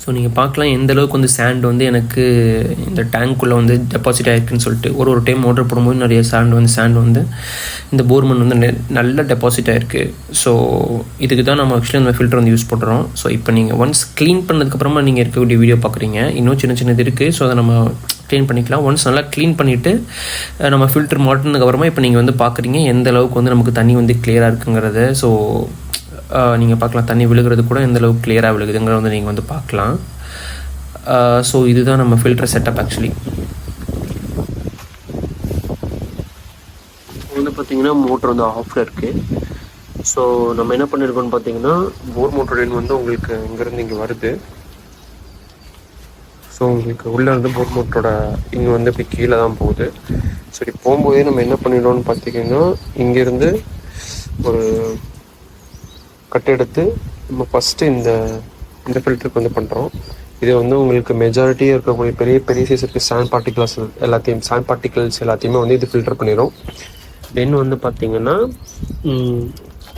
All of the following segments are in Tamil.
ஸோ நீங்கள் பார்க்கலாம் எந்த அளவுக்கு வந்து சாண்ட் வந்து எனக்கு இந்த டேங்க்குள்ளே வந்து டெபாசிட் ஆகிருக்குன்னு சொல்லிட்டு. ஒரு டைம் மோட்டர் போடும்போது நிறைய சாண்ட் வந்து இந்த போர் மண் வந்து நல்லா டெபாசிட் ஆகிருக்கு. ஸோ இதுக்கு தான் நம்ம ஆக்சுவலி அந்த ஃபில்டர் வந்து யூஸ் பண்ணுறோம். ஸோ இப்போ நீங்கள் ஒன்ஸ் க்ளீன் பண்ணதுக்கப்புறமா நீங்கள் இருக்கக்கூடிய வீடியோ பார்க்குறீங்க. இன்னும் சின்ன சின்னது இருக்குது. ஸோ அதை நம்ம க்ளீன் பண்ணிக்கலாம். ஒன்ஸ் நல்லா க்ளீன் பண்ணிவிட்டு நம்ம ஃபில்டர் மாட்டினதுக்கப்புறமா இப்போ நீங்கள் வந்து பார்க்குறீங்க எந்த அளவுக்கு வந்து நமக்கு தண்ணி வந்து கிளியராக இருக்குங்கிறத. ஸோ நீங்கள் பார்க்கலாம் தண்ணி விழுகிறது கூட எந்த அளவுக்கு கிளியராக விழுகுதுங்கிறத வந்து நீங்கள் வந்து பார்க்கலாம். ஸோ இதுதான் நம்ம ஃபில்டர் செட்டப். ஆக்சுவலி வந்து பார்த்திங்கன்னா மோட்டர் வந்து ஆஃபில் இருக்குது. ஸோ நம்ம என்ன பண்ணியிருக்கோம்னு பார்த்தீங்கன்னா போர் மோட்டர் லைன் வந்து உங்களுக்கு இங்கேருந்து இங்கே வருது. ஸோ உங்களுக்கு உள்ளே இருந்து போர் மோட்டரோட இங்கே வந்து இப்படி கீழே தான் போகுது. சரி, போகும்போதே நம்ம என்ன பண்ணிடணும்னு பார்த்தீங்கன்னா இங்கேருந்து ஒரு கட் எடுத்து நம்ம ஃபஸ்ட்டு இந்த ஃபில்டருக்கு வந்து பண்ணுறோம். இது வந்து உங்களுக்கு மெஜாரிட்டியாக இருக்கக்கூடிய பெரிய பெரிய சைஸ் இருக்குது சாண்ட் பார்ட்டிகல்ஸ் எல்லாத்தையுமே வந்து இது ஃபில்டர் பண்ணிடும். தென் வந்து பார்த்திங்கன்னா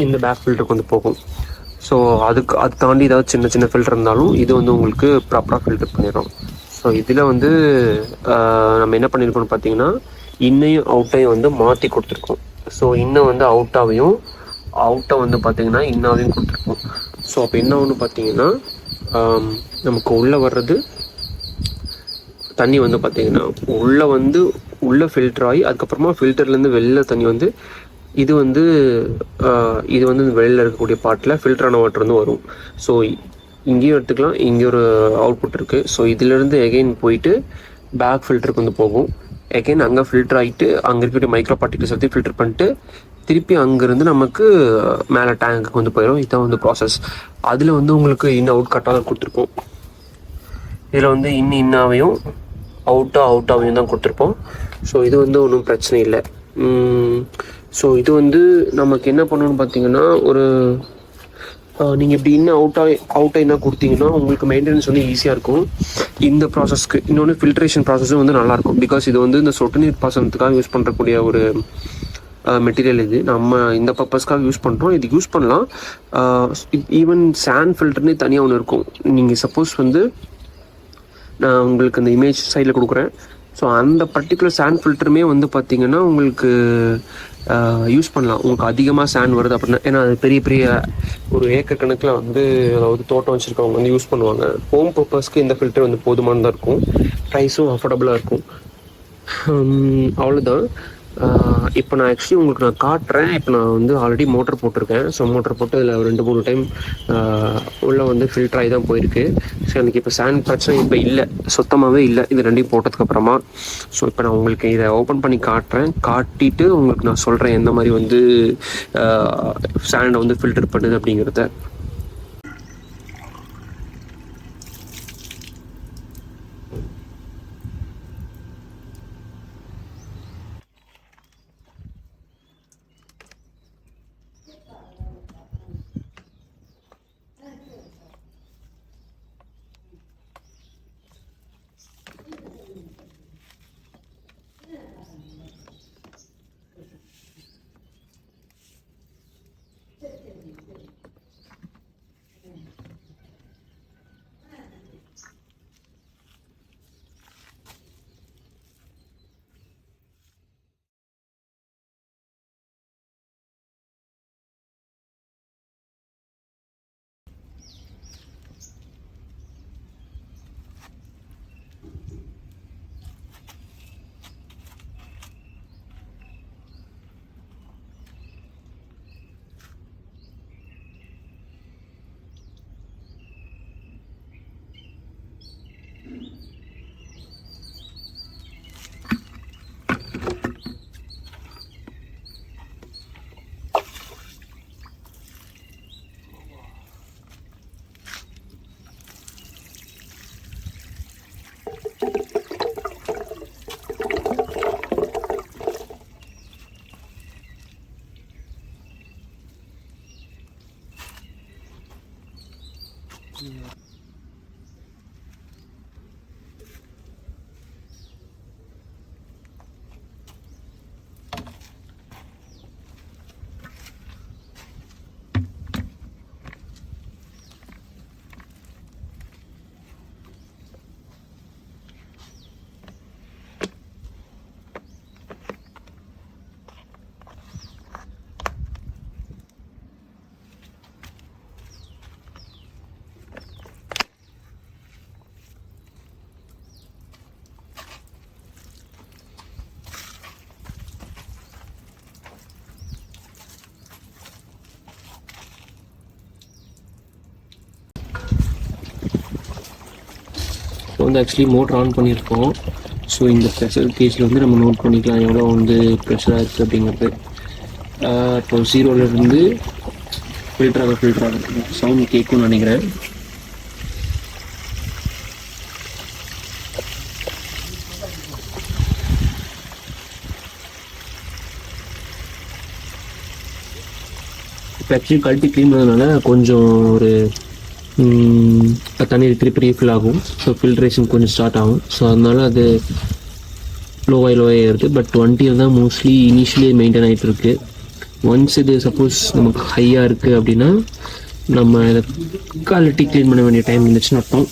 இந்த பேக் ஃபில்டருக்கு வந்து போகும். ஸோ அது தாண்டி ஏதாவது சின்ன சின்ன ஃபில்டர் இருந்தாலும் இது வந்து உங்களுக்கு ப்ராப்பராக ஃபில்டர் பண்ணிடும். ஸோ இதில் வந்து நம்ம என்ன பண்ணியிருக்கோம்னு பார்த்தீங்கன்னா இன்னையும் அவுட்டையும் வந்து மாற்றி கொடுத்துருக்கோம். ஸோ இன்னும் வந்து அவுட்டை வந்து பார்த்திங்கன்னா இன்னாவையும் கொடுத்துருக்கோம். ஸோ அப்போ என்ன ஒன்று பார்த்தீங்கன்னா நமக்கு உள்ளே வர்றது தண்ணி வந்து பார்த்திங்கன்னா உள்ளே ஃபில்டர் ஆகி அதுக்கப்புறமா ஃபில்டர்லேருந்து வெளில தண்ணி வந்து இது வந்து வெளியில் இருக்கக்கூடிய பார்ட்டில் ஃபில்டரான வாட்டர் வந்து வரும். ஸோ இங்கேயும் எடுத்துக்கலாம், இங்கே ஒரு அவுட்புட் இருக்குது. ஸோ இதிலேருந்து எகெயின் போயிட்டு பேக் ஃபில்டருக்கு வந்து போகும். எகெயின் அங்கே ஃபில்டர் ஆகிட்டு அங்கே இருக்கக்கூடிய மைக்ரோ பார்ட்டிகல்ஸ் வந்து ஃபில்டர் பண்ணிட்டு திருப்பி அங்கேருந்து நமக்கு மேலே டேங்குக்கு வந்து போயிடும். இதுதான் வந்து ப்ராசஸ். அதில் வந்து உங்களுக்கு அவுட் கட்டாக தான் கொடுத்துருப்போம். இதில் வந்து இன்னாவையும் அவுட்டாவையும் தான் கொடுத்துருப்போம். ஸோ இது வந்து ஒன்றும் பிரச்சனை இல்லை. ஸோ இது வந்து நமக்கு என்ன பண்ணணும்னு பார்த்தீங்கன்னா நீங்கள் இப்படி அவுட்டாக என்ன கொடுத்தீங்கன்னா உங்களுக்கு மெயின்டெனன்ஸ் வந்து ஈஸியாக இருக்கும் இந்த ப்ராசஸ்க்கு. இன்னொன்று ஃபில்ட்ரேஷன் ப்ராசஸும் வந்து நல்லாயிருக்கும். பிகாஸ் இது வந்து இந்த சொட்டு நீர் பாசனத்துக்காக யூஸ் பண்ணுறக்கூடிய ஒரு மெட்டீரியல். இது நம்ம இந்த பர்பஸ்க்காக யூஸ் பண்ணுறோம். இது யூஸ் பண்ணலாம். ஈவன் சாண்ட் ஃபில்டர்னே தனியாக ஒன்று இருக்கும். நீங்கள் சப்போஸ் வந்து நான் உங்களுக்கு அந்த இமேஜ் சைடில் கொடுக்குறேன். ஸோ அந்த பர்டிகுலர் சாண்ட் ஃபில்டருமே வந்து பார்த்திங்கன்னா உங்களுக்கு யூஸ் பண்ணலாம். உங்களுக்கு அதிகமாக சாண்ட் வருது அப்படின்னா, ஏன்னா அது பெரிய பெரிய ஒரு ஏக்கர் கணக்கில் வந்து அதாவது தோட்டம் வச்சுருக்கவங்க வந்து யூஸ் பண்ணுவாங்க. ஹோம் பர்பஸ்க்கு இந்த ஃபில்டர் வந்து போதுமானதாக இருக்கும். ப்ரைஸும் அஃபோர்டபுளாக இருக்கும். அவ்வளோதான். இப்போ நான் ஆக்சுவலி உங்களுக்கு நான் காட்டுறேன். இப்போ நான் வந்து ஆல்ரெடி மோட்டர் போட்டிருக்கேன். ஸோ மோட்டர் போட்டு அதில் 2-3 டைம் உள்ளே வந்து ஃபில்டர் ஆகி தான் போயிருக்கு. ஸோ எனக்கு இப்போ சாண்ட் பிரச்சனை இப்போ இல்லை, சுத்தமாகவே இல்லை இது ரெண்டையும் போட்டதுக்கப்புறமா. ஸோ இப்போ நான் உங்களுக்கு இதை ஓப்பன் பண்ணி காட்டிட்டு உங்களுக்கு நான் சொல்கிறேன் எந்த மாதிரி வந்து சாண்டை வந்து ஃபில்டர் பண்ணுது அப்படிங்கிறத. வந்து ஆக்சுவலி மோட்டர் ஆன் பண்ணியிருக்கோம். ஸோ இந்த ப்ரெஷர் கேஜில் வந்து நம்ம நோட் பண்ணிக்கலாம் எவ்வளோ வந்து ப்ரெஷராக இருக்குது அப்படிங்கிறது. இப்போ 0லேருந்து ஃபில்டராக சவுண்ட் கேட்கும்னு நினைக்கிறேன். இப்போ ஆக்சுவலி கழட்டி க்ளீன் பண்ணதுனால கொஞ்சம் ஒரு தண்ணி திருப்பி ரீஃபில் ஆகும். ஸோ ஃபில்ட்ரேஷன் கொஞ்சம் ஸ்டார்ட் ஆகும். ஸோ அதனால அது லோவாகி ஏறுது. பட் 20 தான் மோஸ்ட்லி இனிஷியலி மெயின்டைன் ஆகிட்டு இருக்கு. ஒன்ஸ் இது சப்போஸ் நமக்கு ஹையாக இருக்குது அப்படின்னா நம்ம இதை குவாலிட்டி க்ளீன் பண்ண வேண்டிய டைம் இருந்துச்சுன்னு அர்த்தம்.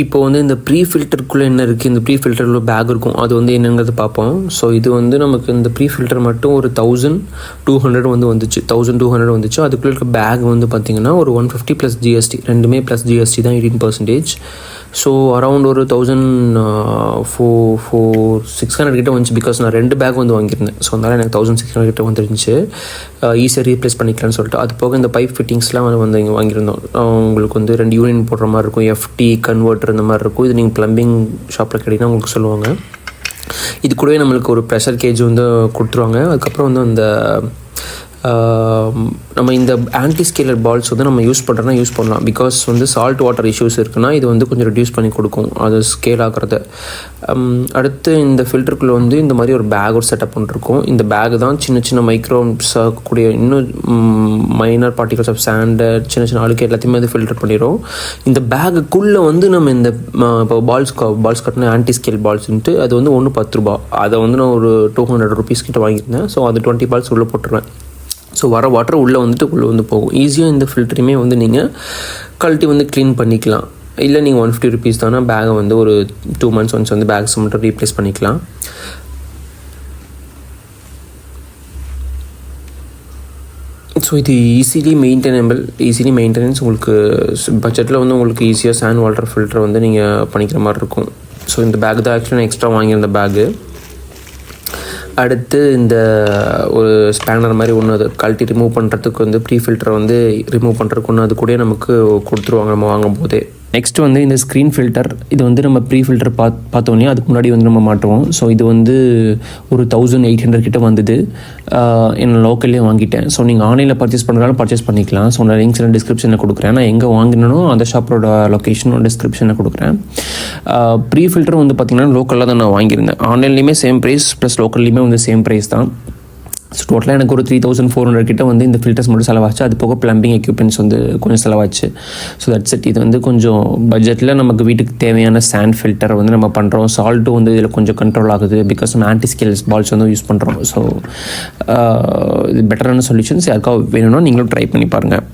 இப்போ வந்து இந்த ப்ரீ ஃபில்டருக்குள்ளே என்ன இருக்குது, இந்த ப்ரீ ஃபில்டரில் பேக் இருக்கும், அது வந்து என்னங்கிறது பார்ப்போம். ஸோ இது வந்து நமக்கு இந்த ப்ரீ ஃபில்டர் மட்டும் ஒரு 1200 வந்துச்சு. 1200 வந்துச்சு. அதுக்குள்ளே இருக்க பேக் வந்து பார்த்திங்கன்னா ஒரு 150 + GST, ரெண்டுமே ப்ளஸ் GST தான் 18%. ஸோ அரௌண்ட் ஒரு 1600 கிட்ட வந்துச்சு. பிகாஸ் நான் 2 பேக் வந்து வாங்கியிருந்தேன். ஸோ அதனால் எனக்கு 1600 கிட்ட வந்துருந்துச்சு. ஈஸியாக ரீப்ளேஸ் பண்ணிக்கலாம்னு சொல்லிட்டு. அது போக இந்த பைப் ஃபிட்டிங்ஸ்லாம் வந்து இங்கே வாங்கியிருந்தோம். உங்களுக்கு வந்து 2 யூனியன் போடுற மாதிரி இருக்கும், FT கன்வெர்ட்டர் இந்த மாதிரி இருக்கும். இது நீங்கள் ப்ளம்பிங் ஷாப்பில் கேட்டிங்கன்னா உங்களுக்கு சொல்லுவாங்க. இது கூடவே நம்மளுக்கு ஒரு ப்ரெஷர் கேஜ் வந்து கொடுத்துருவாங்க. அதுக்கப்புறம் வந்து அந்த நம்ம இந்த ஆன்டி ஸ்கேலர் பால்ஸ் வந்து நம்ம யூஸ் பண்ணுறோன்னா யூஸ் பண்ணலாம். பிகாஸ் வந்து சால்ட் வாட்டர் இஷ்யூஸ் இருக்குன்னா இது வந்து கொஞ்சம் ரெடியூஸ் பண்ணி கொடுக்கும் அது ஸ்கேல் ஆகிறத. அடுத்து இந்த ஃபில்டருக்குள்ளே வந்து இந்த மாதிரி ஒரு பேக் ஒரு செட்டப் பண்ணிருக்கும். இந்த பேக் தான் சின்ன சின்ன மைக்ரோஸ் ஆகக்கூடிய இன்னும் மைனர் பார்ட்டிகல்ஸ் ஆஃப் சாண்டு, சின்ன சின்ன அழுக்கு எல்லாத்தையுமே வந்து ஃபில்டர் பண்ணிடும். இந்த பேக்குக்குள்ளே வந்து நம்ம இந்த இப்போ பால்ஸ் கட்டின ஆன்டி ஸ்கேல் பால்ஸ்ன்ட்டு அது வந்து 1 10 ரூபா. அதை வந்து நான் ஒரு 200 rupees கிட்ட வாங்கியிருந்தேன். ஸோ அது 20 பால்ஸ் உள்ளே போட்டுருவேன். ஸோ வர வாட்டர் உள்ளே வந்து போகும். ஈஸியாக இந்த ஃபில்டரையுமே வந்து நீங்கள் கழட்டி வந்து க்ளீன் பண்ணிக்கலாம். இல்லை நீங்கள் 150 rupees தானே பேகை வந்து ஒரு 2 months ஒன்ஸ் வந்து பேக்ஸ் மட்டும் ரீப்ளேஸ் பண்ணிக்கலாம். ஸோ இது ஈஸிலி மெயின்டெனன்ஸ் உங்களுக்கு பட்ஜெட்டில் வந்து உங்களுக்கு ஈஸியாக சாண்ட் வாட்டர் ஃபில்டர் வந்து நீங்கள் பண்ணிக்கிற மாதிரி இருக்கும். ஸோ இந்த பேக் தான் ஆக்சுவலி நான் எக்ஸ்ட்ரா வாங்கியிருந்த பேகு. அடுத்து இந்த ஒரு ஸ்பேனர் மாதிரி ஒன்று, அது கழட்டி ரிமூவ் பண்ணுறதுக்கு வந்து ப்ரீ ஃபில்டரை வந்து ரிமூவ் பண்ணுறதுக்கு ஒன்று அது கூட நமக்கு கொடுத்துருவாங்க நம்ம வாங்கும் போதே. நெக்ஸ்ட் வந்து இந்த ஸ்க்ரீன் ஃபில்டர். இது வந்து நம்ம ப்ரீ ஃபில்டர் பார்த்தோன்னே அதுக்கு முன்னாடி வந்து நம்ம மாட்டுவோம். ஸோ இது வந்து ஒரு 1800 கிட்ட வந்தது. என்ன லோக்கல்லே வாங்கிட்டேன். ஸோ நீங்கள் ஆன்லைனில் பர்ச்சேஸ் பண்ணுறாலும் பர்ச்சேஸ் பண்ணிக்கலாம். ஸோ நான் லிங்க்ஸ் டிஸ்கிரிப்ஷனில் கொடுக்குறேன். நான் எங்கே வாங்கினோ அந்த ஷாப்போட லொக்கேஷனும் டிஸ்கிரிப்ஷனில் கொடுக்குறேன். ப்ரீ ஃபில்டர் வந்து பார்த்திங்கன்னா லோக்கலில் தான் நான் வாங்கியிருந்தேன். ஆன்லைன்லேயுமே சேம் ப்ரைஸ் ப்ளஸ் லோக்கல்லையுமே வந்து சேம் ப்ரைஸ் தான். ஸோ டோட்டலாக எனக்கு ஒரு 3400 கிட்ட வந்து இந்த ஃபில்டர்ஸ் மட்டும் செலவாச்சு. அது போக ப்ளம்பிங் எக்யூப்மெண்ட்ஸ் வந்து கொஞ்சம் செலவாச்சு. So that's it. இது வந்து கொஞ்சம் பட்ஜெட்டில் நமக்கு வீட்டுக்கு தேவையான சாண்ட் ஃபில்டர் வந்து நம்ம பண்ணுறோம். சால்ட்டும் வந்து இதில் கொஞ்சம் கண்ட்ரோல் ஆகுது. பிகாஸ் நம்ம ஆன்டி ஸ்கேல்ஸ் பால்ஸ் வந்து யூஸ் பண்ணுறோம். ஸோ இது பெட்டரான சொல்யூஷன்ஸ். யாருக்காவது வேணும்னா நீங்களும் ட்ரை பண்ணி பாருங்கள்.